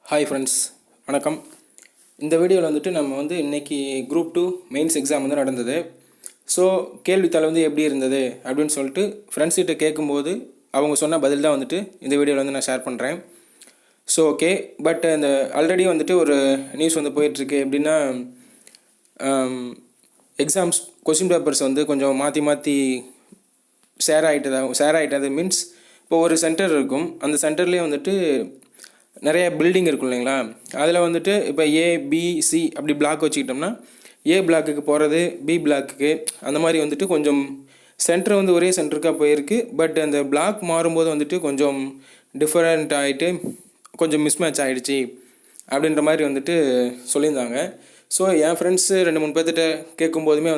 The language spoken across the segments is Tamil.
ஹாய் ஃப்ரெண்ட்ஸ், வணக்கம். இந்த வீடியோவில் வந்துட்டு நம்ம இன்றைக்கி குரூப் 2 மெயின்ஸ் எக்ஸாம் நடந்தது. ஸோ கேள்வித்தாள் எப்படி இருந்தது அப்படின்னு சொல்லிட்டு ஃப்ரெண்ட்ஸ்கிட்ட கேட்கும்போது அவங்க சொன்ன பதில் தான் இந்த வீடியோவில் நான் ஷேர் பண்ணுறேன். ஸோ ஓகே, பட் இந்த ஆல்ரெடி ஒரு நியூஸ் போயிட்டுருக்கு. எப்படின்னா எக்ஸாம்ஸ் கொஸ்டின் பேப்பர்ஸ் கொஞ்சம் மாற்றி மாற்றி ஷேர் ஆகிட்டது மீன்ஸ் இப்போ ஒரு சென்டர் இருக்கும். அந்த சென்டர்லேயே நிறைய பில்டிங் இருக்கும் இல்லைங்களா, அதில் இப்போ ஏபிசி அப்படி பிளாக் வச்சுக்கிட்டோம்னா ஏ பிளாக்குக்கு போகிறது பி பிளாக்குக்கு அந்த மாதிரி கொஞ்சம் சென்டர் ஒரே சென்டருக்காக போயிருக்கு. பட் அந்த பிளாக் மாறும்போது கொஞ்சம் டிஃப்ரெண்ட் ஆகிட்டு கொஞ்சம் மிஸ்மேட்ச் ஆகிடுச்சி அப்படின்ற மாதிரி சொல்லியிருந்தாங்க. ஸோ என் ஃப்ரெண்ட்ஸு 2-3 பேர்த்திட்ட கேட்கும்போதுமே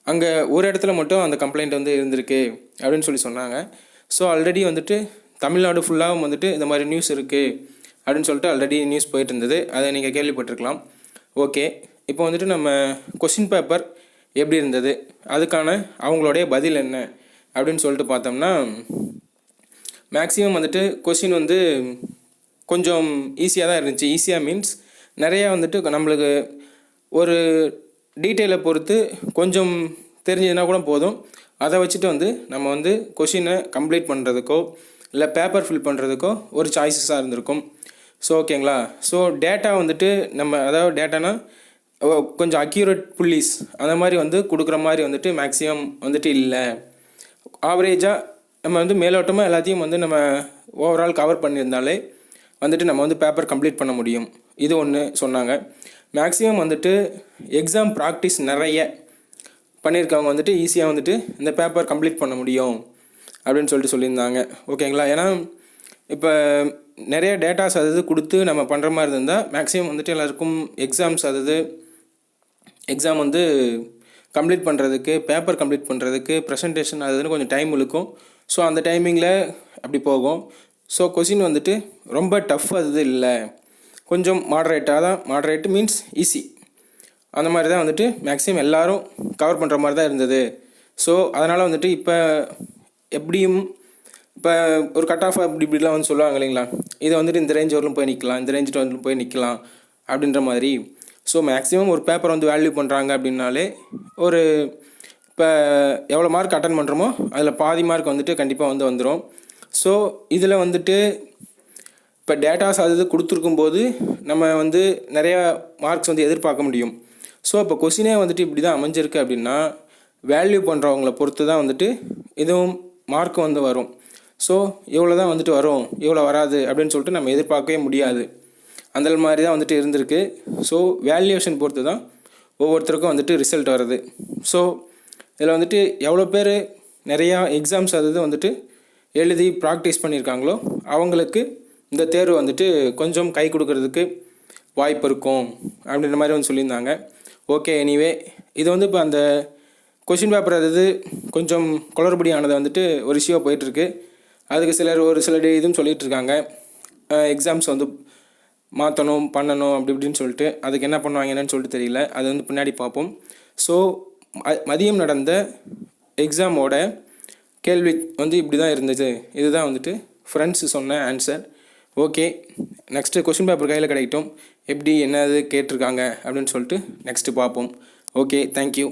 அங்கே ஒரு இடத்துல மட்டும் அந்த கம்ப்ளைண்ட் இருந்திருக்கு அப்படின்னு சொன்னாங்க. ஸோ ஆல்ரெடி தமிழ்நாடு ஃபுல்லாகவும் இந்த மாதிரி நியூஸ் இருக்குது அப்படின்னு சொல்லிட்டு ஆல்ரெடி நியூஸ் போயிட்டு இருந்தது. அதை நீங்கள் கேள்விப்பட்டிருக்கலாம். ஓகே, இப்போ நம்ம கொஸ்டின் பேப்பர் எப்படி இருந்தது, அதுக்கான அவங்களுடைய பதில் என்ன அப்படின்னு சொல்லிட்டு பார்த்தோம்னா, மேக்ஸிமம் கொஸ்டின் கொஞ்சம் ஈஸியாக தான் இருந்துச்சு. ஈஸியாக மீன்ஸ் நிறையா நம்மளுக்கு ஒரு டீட்டெயிலை பொறுத்து கொஞ்சம் தெரிஞ்சதுன்னா கூட போதும். அதை வச்சுட்டு நம்ம கொஷினை கம்ப்ளீட் பண்ணுறதுக்கோ இல்லை பேப்பர் ஃபில் பண்ணுறதுக்கோ ஒரு சாய்ஸஸாக இருந்திருக்கும். ஸோ ஓகேங்களா. ஸோ டேட்டா நம்ம அதாவது டேட்டானா கொஞ்சம் அக்யூரேட் புள்ளிஸ் அந்த மாதிரி கொடுக்குற மாதிரி மேக்ஸிமம் இல்லை. ஆவரேஜாக நம்ம மேலோட்டமாக எல்லாத்தையும் நம்ம ஓவரால் கவர் பண்ணியிருந்தாலே நம்ம பேப்பர் கம்ப்ளீட் பண்ண முடியும். இது ஒன்று சொன்னாங்க. மேக்ஸிமம் எக்ஸாம் ப்ராக்டிஸ் நிறைய பண்ணியிருக்கவங்க ஈஸியாக இந்த பேப்பர் கம்ப்ளீட் பண்ண முடியும் அப்படின்னு சொல்லியிருந்தாங்க. ஓகேங்களா. ஏன்னா இப்போ நிறைய டேட்டாஸ் கொடுத்து நம்ம பண்ணுற மாதிரி இருந்தால் மேக்ஸிமம் எல்லாருக்கும் எக்ஸாம்ஸ் எக்ஸாம் கம்ப்ளீட் பண்ணுறதுக்கு பேப்பர் கம்ப்ளீட் பண்ணுறதுக்கு ப்ரெசன்டேஷன் கொஞ்சம் டைம் இழுக்கும். ஸோ அந்த டைமிங்கில் அப்படி போகும். ஸோ கொஷின் ரொம்ப டஃப் இல்லை, கொஞ்சம் மாடரேட் மீன்ஸ் ஈஸி அந்த மாதிரி தான் மேக்ஸிமம் எல்லோரும் கவர் பண்ணுற மாதிரி தான் இருந்தது. ஸோ அதனால் இப்போ எப்படியும் இப்போ ஒரு கட் ஆஃப் இப்படிலாம் சொல்லுவாங்க இல்லைங்களா, இதை இந்த ரேஞ்ச் வரலும் போய் நிற்கலாம், இந்த ரேஞ்சில் போய் நிற்கலாம் அப்படின்ற மாதிரி. ஸோ மேக்ஸிமம் ஒரு பேப்பர் வேல்யூ பண்ணுறாங்க அப்படின்னாலே ஒரு இப்போ எவ்வளோ மார்க் அட்டன் பண்ணுறோமோ அதில் பாதி மார்க் கண்டிப்பாக வந்துடும். ஸோ இதில் இப்போ டேட்டாஸ் கொடுத்துருக்கும் போது நம்ம நிறையா மார்க்ஸ் எதிர்பார்க்க முடியும். ஸோ இப்போ கொஸ்டினே இப்படி தான் அமைஞ்சிருக்கு அப்படின்னா வேல்யூ பண்ணுறவங்கள பொறுத்து தான் இதுவும் மார்க் வரும். ஸோ இவ்வளோ தான் வரும், இவ்வளோ வராது அப்படின்னு சொல்லிட்டு நம்ம எதிர்பார்க்கவே முடியாது. அந்த மாதிரி தான் இருந்திருக்கு. ஸோ வேல்யூவேஷன் பொறுத்து தான் ஒவ்வொருத்தருக்கும் ரிசல்ட் வருது. ஸோ இதில் எவ்வளோ பேர் நிறையா எக்ஸாம்ஸ் எழுதி ப்ராக்டிஸ் பண்ணியிருக்காங்களோ அவங்களுக்கு இந்த தேர்வு கொஞ்சம் கை கொடுக்கறதுக்கு வாய்ப்பு இருக்கும் அப்படின்ற மாதிரி சொல்லியிருந்தாங்க. ஓகே, எனிவே இது இப்போ அந்த கொஷின் பேப்பர் கொஞ்சம் குளறுபடியானதை ஒரு இஷ்யூவாக போயிட்டுருக்கு. அதுக்கு ஒரு சில இதுவும் சொல்லிகிட்ருக்காங்க. எக்ஸாம்ஸ் மாற்றணும் பண்ணணும் அப்படி இப்படின்னு சொல்லிட்டு அதுக்கு என்ன பண்ணுவாங்கன்னு சொல்லிட்டு தெரியல. அது பின்னாடி பார்ப்போம். ஸோ மதியம் நடந்த எக்ஸாமோட கேள்வி இப்படி தான் இருந்துச்சு. இதுதான் ஃப்ரெண்ட்ஸ் சொன்ன answer. Okay, next question paper கையில் கிடைக்கட்டும், எப்படி என்னது கேட்டிருக்காங்க அப்படின்னு சொல்லிட்டு நெக்ஸ்ட்டு பார்ப்போம். Okay, thank you.